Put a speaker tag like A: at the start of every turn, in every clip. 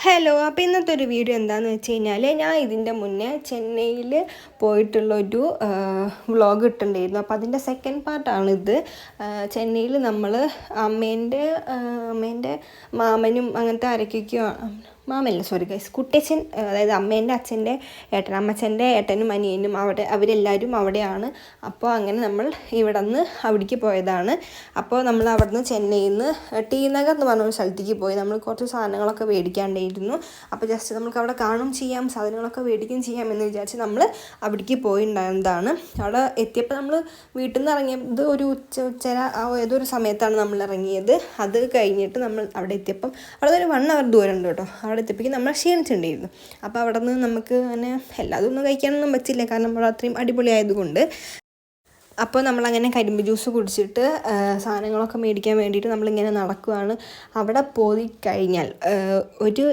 A: Hello, അപ്പോൾ ഇന്നത്തെ ഒരു വീഡിയോ എന്താണെന്ന് വെച്ച് കഴിഞ്ഞാൽ ഞാൻ ഇതിൻ്റെ മുന്നേ ചെന്നൈയിൽ പോയിട്ടുള്ളൊരു വ്ളോഗ് ഇട്ടിട്ടുണ്ടായിരുന്നു. അപ്പോൾ അതിൻ്റെ സെക്കൻഡ് പാർട്ടാണിത്. ചെന്നൈയിൽ നമ്മൾ അമ്മേൻ്റെ മാമനും അങ്ങനത്തെ ആരൊക്കെയൊക്കെയോ മാമല്ല സോറി ഗൈസ് കുട്ടിയച്ഛൻ, അതായത് അമ്മേൻ്റെ അച്ഛൻ്റെ ഏട്ടൻ, അമ്മച്ചൻ്റെ ഏട്ടനും അനിയനും അവരെല്ലാവരും അവിടെയാണ്. അപ്പോൾ അങ്ങനെ നമ്മൾ ഇവിടെ നിന്ന് അവിടേക്ക് പോയതാണ്. അപ്പോൾ നമ്മൾ അവിടെ നിന്ന് ചെന്നൈയിൽ നിന്ന് ടി നഗർ എന്ന് പറഞ്ഞൊരു സ്ഥലത്തേക്ക് പോയി. നമ്മൾ കുറച്ച് സാധനങ്ങളൊക്കെ മേടിക്കാണ്ടായിരുന്നു. അപ്പോൾ ജസ്റ്റ് നമുക്ക് അവിടെ കാണും ചെയ്യാം, സാധനങ്ങളൊക്കെ മേടിക്കുകയും ചെയ്യാം എന്ന് വിചാരിച്ച് നമ്മൾ അവിടേക്ക് പോയിട്ടുണ്ടായിരുന്നതാണ്. അവിടെ എത്തിയപ്പോൾ നമ്മൾ വീട്ടിൽ നിന്ന് ഇറങ്ങിയത് ഒരു ഉച്ചര ഏതൊരു സമയത്താണ് നമ്മൾ ഇറങ്ങിയത്. അത് കഴിഞ്ഞിട്ട് നമ്മൾ അവിടെ എത്തിയപ്പം അവിടെ ഒരു 1 hour ദൂരം ഉണ്ട് കേട്ടോ. അവിടെ എത്തിയപ്പോഴേക്കും നമ്മൾ ക്ഷീണിച്ചിട്ടുണ്ടായിരുന്നു. അപ്പോൾ അവിടെ നിന്ന് നമുക്ക് അങ്ങനെ എല്ലാതൊന്നും കഴിക്കാനൊന്നും പറ്റില്ല, കാരണം നമ്മൾ അത്രയും അടിപൊളിയായതുകൊണ്ട്. അപ്പോൾ നമ്മളങ്ങനെ കരിമ്പ് ജ്യൂസ് കുടിച്ചിട്ട് സാധനങ്ങളൊക്കെ മേടിക്കാൻ വേണ്ടിയിട്ട് നമ്മളിങ്ങനെ നടക്കുകയാണ്. അവിടെ പോയി കഴിഞ്ഞാൽ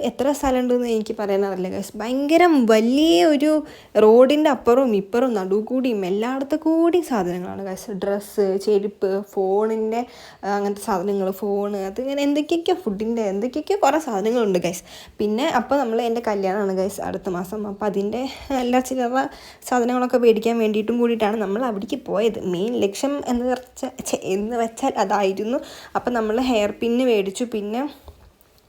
A: എത്ര സ്ഥലമുണ്ടെന്ന് എനിക്ക് പറയാനറിയില്ല ഗൈസ്. ഭയങ്കര വലിയ ഒരു റോഡിൻ്റെ അപ്പുറവും ഇപ്പുറവും നടുക്കൂടിയും എല്ലായിടത്തും കൂടിയും സാധനങ്ങളാണ് ഗൈസ്. ഡ്രസ്സ്, ചെരുപ്പ്, ഫോണിൻ്റെ അങ്ങനത്തെ സാധനങ്ങൾ, ഫോണ്, അതിങ്ങനെ എന്തൊക്കെയൊക്കെയോ ഫുഡിൻ്റെ എന്തൊക്കെയൊക്കെയോ കുറേ സാധനങ്ങളുണ്ട് ഗൈസ്. പിന്നെ അപ്പോൾ എൻ്റെ കല്യാണമാണ് ഗൈസ് അടുത്ത മാസം. അപ്പോൾ അതിൻ്റെ എല്ലാ ചില്ലറ സാധനങ്ങളൊക്കെ മേടിക്കാൻ വേണ്ടിയിട്ടും കൂടിയിട്ടാണ് നമ്മൾ അവിടേക്ക് പോയത്. മെയിൻ ലക്ഷ്യം എന്ന് വെച്ചാൽ അതായിരുന്നു. അപ്പം നമ്മൾ ഹെയർ പിന്ന് മേടിച്ചു. പിന്നെ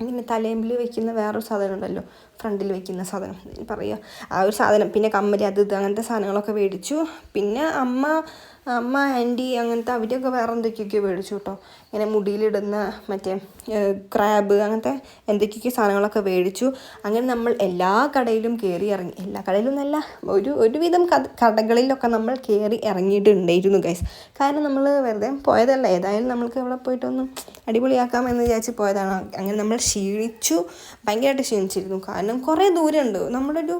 A: ഇങ്ങനെ തലേമ്പിൽ വയ്ക്കുന്ന വേറൊരു സാധനം ഉണ്ടല്ലോ, ഫ്രണ്ടിൽ വയ്ക്കുന്ന സാധനം പറയുക, ആ ഒരു സാധനം. പിന്നെ കമ്മല്, അത് അങ്ങനത്തെ സാധനങ്ങളൊക്കെ മേടിച്ചു. പിന്നെ അമ്മ ആൻറ്റി അങ്ങനത്തെ അവരൊക്കെ വേറെ എന്തൊക്കെയൊക്കെയോ മേടിച്ചു കേട്ടോ. ഇങ്ങനെ മുടിയിലിടുന്ന മറ്റേ ക്രാബ്, അങ്ങനത്തെ എന്തൊക്കെയൊക്കെ സാധനങ്ങളൊക്കെ മേടിച്ചു. അങ്ങനെ നമ്മൾ എല്ലാ കടയിലും കയറി ഇറങ്ങി. എല്ലാ കടയിലും നല്ല ഒരുവിധം കടകളിലൊക്കെ നമ്മൾ കയറി ഇറങ്ങിയിട്ടുണ്ടായിരുന്നു ഗൈസ്. കാരണം നമ്മൾ വെറുതെ പോയതല്ല, ഏതായാലും നമ്മൾക്ക് ഇവിടെ പോയിട്ടൊന്നും അടിപൊളിയാക്കാം എന്ന് വിചാരിച്ച് പോയതാണ്. അങ്ങനെ നമ്മൾ ഭയങ്കരമായിട്ട് ക്ഷീണിച്ചിരുന്നു. കാരണം കുറേ ദൂരമുണ്ട്. നമ്മളൊരു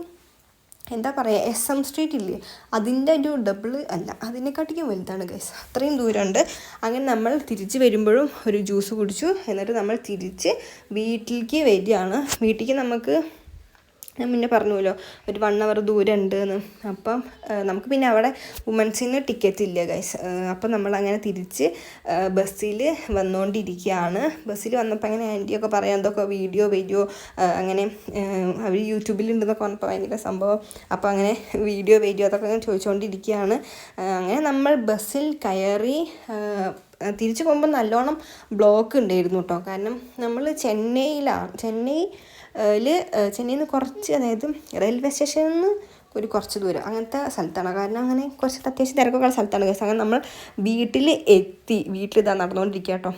A: എന്താ പറയുക, SM സ്ട്രീറ്റ് ഇല്ലേ, അതിൻ്റെ ഒരു ഡബിൾ അല്ല, അതിനെക്കാട്ടിക്കും വലുതാണ് ഗൈസ്. അത്രയും ദൂരമുണ്ട്. അങ്ങനെ നമ്മൾ തിരിച്ച് വരുമ്പോഴും ഒരു ജ്യൂസ് കുടിച്ചു. എന്നിട്ട് നമ്മൾ തിരിച്ച് വീട്ടിലേക്ക് വരികയാണ്. വീട്ടിലേക്ക് ഞാൻ മുന്നേ പറഞ്ഞുവല്ലോ ഒരു 1 hour ദൂരം ഉണ്ട് എന്ന്. അപ്പം നമുക്ക് പിന്നെ അവിടെ വുമൻസിന് ടിക്കറ്റ് ഇല്ല ഗൈസ്. അപ്പം നമ്മളങ്ങനെ തിരിച്ച് ബസ്സിൽ വന്നുകൊണ്ടിരിക്കുകയാണ്. ബസ്സിൽ വന്നപ്പോൾ അങ്ങനെ ആൻറ്റിയൊക്കെ പറയാം എന്തൊക്കെ വീഡിയോ അങ്ങനെ അവർ യൂട്യൂബിലുണ്ടെന്നൊക്കെ പറഞ്ഞപ്പോൾ ഭയങ്കര സംഭവം. അപ്പോൾ അങ്ങനെ വീഡിയോ അതൊക്കെ അങ്ങനെ ചോദിച്ചുകൊണ്ടിരിക്കുകയാണ്. അങ്ങനെ നമ്മൾ ബസ്സിൽ കയറി തിരിച്ചു പോകുമ്പോൾ നല്ലോണം ബ്ലോക്ക് ഉണ്ടായിരുന്നു കേട്ടോ. കാരണം നമ്മൾ ചെന്നൈയിൽ നിന്ന് കുറച്ച്, അതായത് റെയിൽവേ സ്റ്റേഷനിൽ നിന്ന് കുറച്ച് ദൂരം അങ്ങനത്തെ സ്ഥലത്താണ്. കാരണം അങ്ങനെ കുറച്ച് അത്യാവശ്യം തിരക്കൊക്കെ സ്ഥലത്താണ്. അങ്ങനെ നമ്മൾ വീട്ടിൽ എത്തി. വീട്ടിലിതാ നടന്നുകൊണ്ടിരിക്കുക കേട്ടോ.